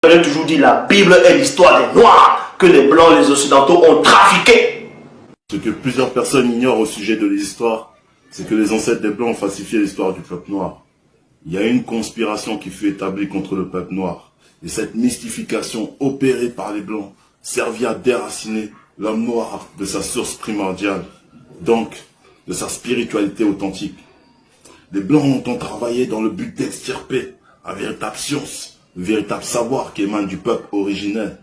J'ai toujours dit la Bible est l'histoire des Noirs que les Blancs, les Occidentaux ont trafiqué. Ce que plusieurs personnes ignorent au sujet de l'histoire, c'est que les ancêtres des Blancs ont falsifié l'histoire du peuple noir. Il y a une conspiration qui fut établie contre le peuple noir. Et cette mystification opérée par les Blancs servit à déraciner l'homme noir de sa source primordiale, donc de sa spiritualité authentique. Les Blancs ont travaillé dans le but d'extirper la véritable science, le véritable savoir qui émane du peuple originel.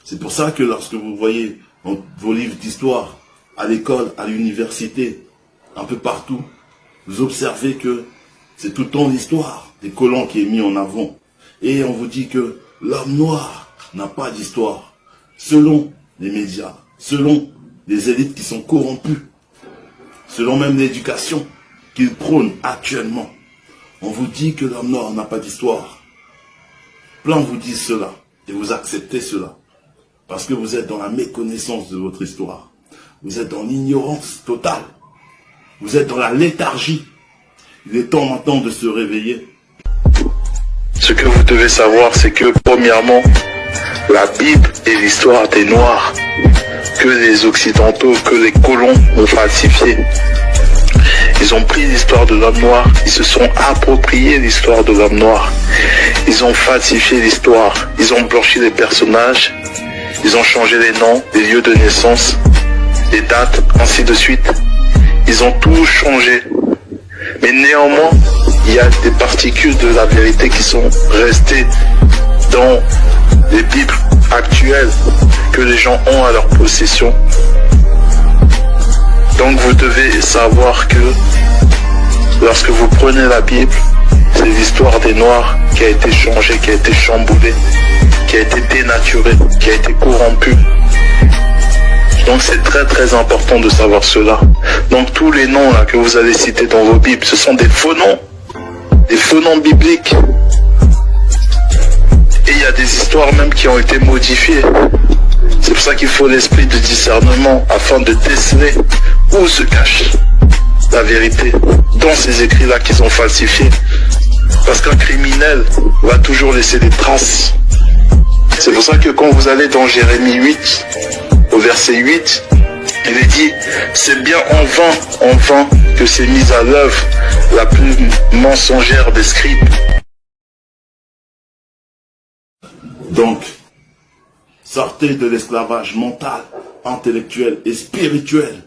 C'est pour ça que lorsque vous voyez dans vos livres d'histoire, à l'école, à l'université, un peu partout, vous observez que c'est tout le temps l'histoire des colons qui est mis en avant. Et on vous dit que l'homme noir n'a pas d'histoire. Selon les médias, selon les élites qui sont corrompues, selon même l'éducation qu'ils prônent actuellement, on vous dit que l'homme noir n'a pas d'histoire. Plein vous disent cela et vous acceptez cela parce que vous êtes dans la méconnaissance de votre histoire. Vous êtes dans l'ignorance totale. Vous êtes dans la léthargie. Il est temps maintenant de se réveiller. Ce que vous devez savoir, c'est que premièrement, la Bible est l'histoire des Noirs que les Occidentaux, que les colons ont falsifié. Ils ont pris l'histoire de l'homme noir, ils se sont appropriés l'histoire de l'homme noir. Ils ont falsifié l'histoire, ils ont blanchi les personnages, ils ont changé les noms, les lieux de naissance, les dates, ainsi de suite. Ils ont tout changé. Mais néanmoins, il y a des particules de la vérité qui sont restées dans les Bibles actuelles que les gens ont à leur possession. Donc vous devez savoir que lorsque vous prenez la Bible, c'est l'histoire des Noirs qui a été changée, qui a été chamboulée, qui a été dénaturée, qui a été corrompue. Donc c'est très très important de savoir cela. Donc tous les noms là que vous allez citer dans vos Bibles, ce sont des faux noms bibliques. Et il y a des histoires même qui ont été modifiées. C'est pour ça qu'il faut l'esprit de discernement afin de déceler où se cache la vérité dans ces écrits-là qu'ils ont falsifiés. Parce qu'un criminel va toujours laisser des traces. C'est pour ça que quand vous allez dans Jérémie 8, au verset 8, il est dit, c'est bien en vain que s'est mise à l'œuvre la plus mensongère des scribes. Donc, sortez de l'esclavage mental, intellectuel et spirituel.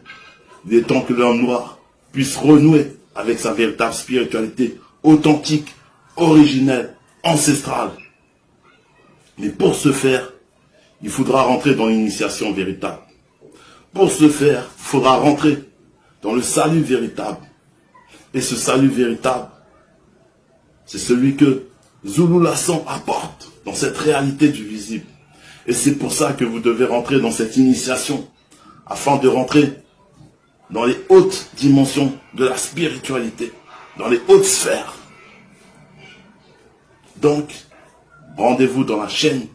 Il est temps que l'homme noir puisse renouer avec sa véritable spiritualité authentique, originelle, ancestrale. Mais pour ce faire, il faudra rentrer dans l'initiation véritable. Pour ce faire, il faudra rentrer dans le salut véritable. Et ce salut véritable, c'est celui que Zulu Lassan apporte dans cette réalité du visible. Et c'est pour ça que vous devez rentrer dans cette initiation, afin de rentrer dans les hautes dimensions de la spiritualité, dans les hautes sphères. Donc, rendez-vous dans la chaîne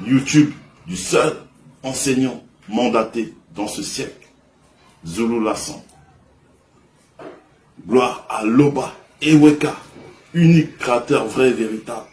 YouTube du seul enseignant mandaté dans ce siècle, Zulu Lassan. Gloire à Loba Eweka, unique créateur vrai et véritable.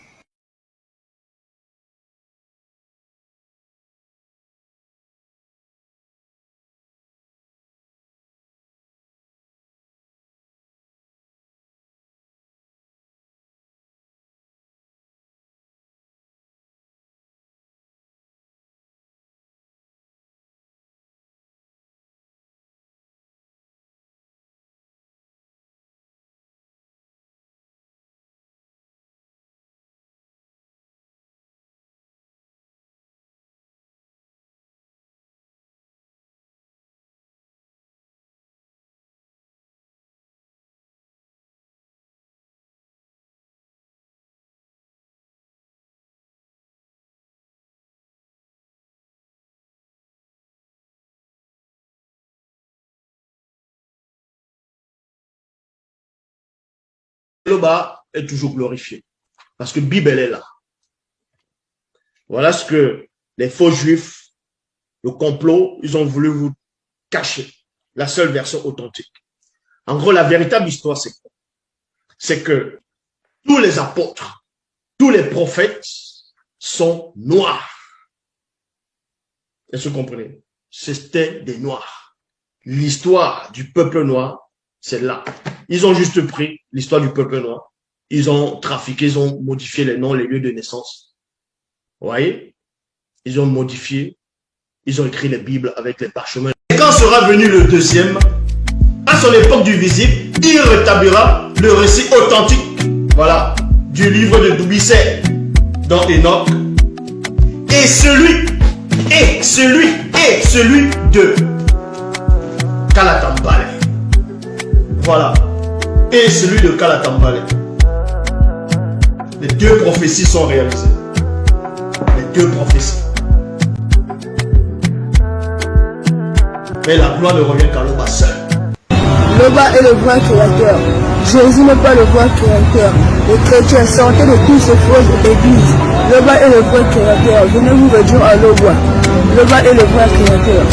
Loba est toujours glorifié. Parce que la Bible, elle est là. Voilà ce que les faux juifs, le complot, ils ont voulu vous cacher. La seule version authentique. En gros, la véritable histoire, c'est quoi? C'est que tous les apôtres, tous les prophètes sont noirs. Est-ce que vous comprenez? C'était des noirs. L'histoire du peuple noir, c'est là. Ils ont juste pris l'histoire du peuple noir. Ils ont trafiqué, ils ont modifié les noms, les lieux de naissance. Vous voyez? Ils ont modifié. Ils ont écrit les Bibles avec les parchemins. Et quand sera venu le deuxième, à son époque du visible, il rétablira le récit authentique, voilà, du livre de Dubuisset dans Enoch. Et celui de Kalatambale. Voilà. Et celui de Kalatambale. Les deux prophéties sont réalisées. Les deux prophéties. Mais la gloire ne revient qu'à Loba seul. Loba est le vrai créateur. Jésus n'est pas le vrai créateur. Les chrétiens, sortez de toutes ces fausses églises. Loba est le vrai créateur. Venez vous réduire à Loba. Loba est le vrai créateur.